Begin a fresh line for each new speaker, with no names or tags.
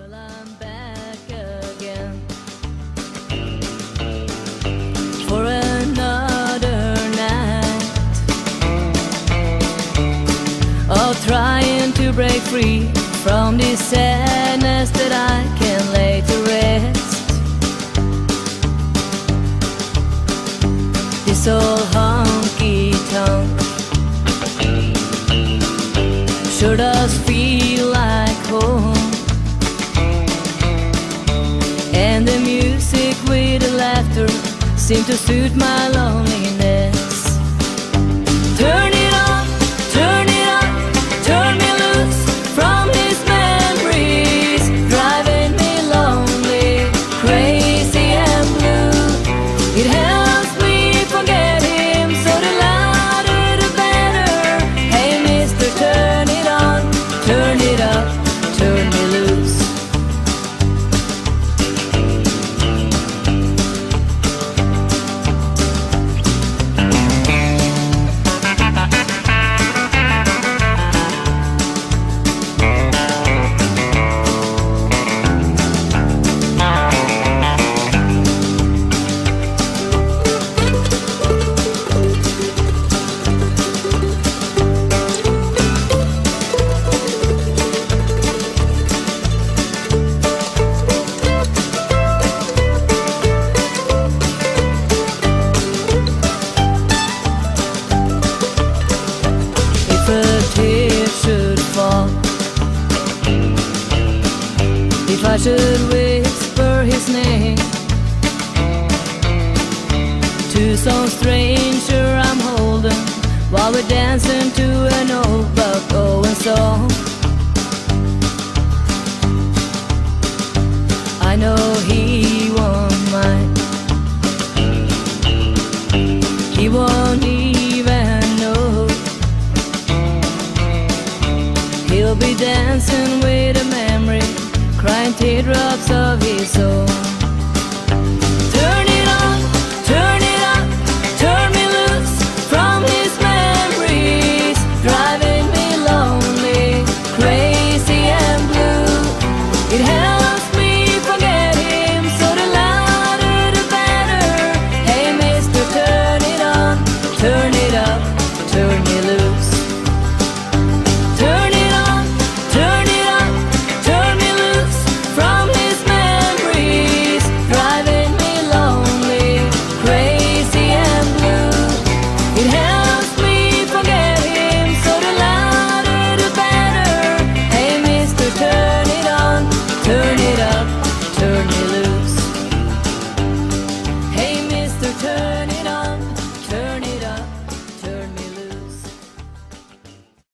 Well, I'm back again for another night of trying to break free from this sadness that I can lay to rest. This old honky-tonk sure does feel like home, and the music with the laughter seem to suit my loneliness. Turn it on, turn it up, turn me loose from these memories, driving me lonely, crazy and blue. It helps me forget him, so the louder the better. Hey mister, turn it on, turn it up, turn me loose. If a tear should fall, if I should whisper his name to some stranger I'm holding while we're dancing to an old Buck Owens song, I know he won't mind. He won't even know. He'll be dancing with a memory, crying teardrops of his own. Turn it on, turn it up, turn me loose from his memories, driving me lonely, crazy and blue. It helps me forget him, so the louder the better. Hey mister, turn it on, turn it up, turn me loose. Turn it on, turn it up, turn me loose from his memories, driving me lonely, crazy and blue. It helps me forget him, so the louder the better. Hey mister, turn it on, turn it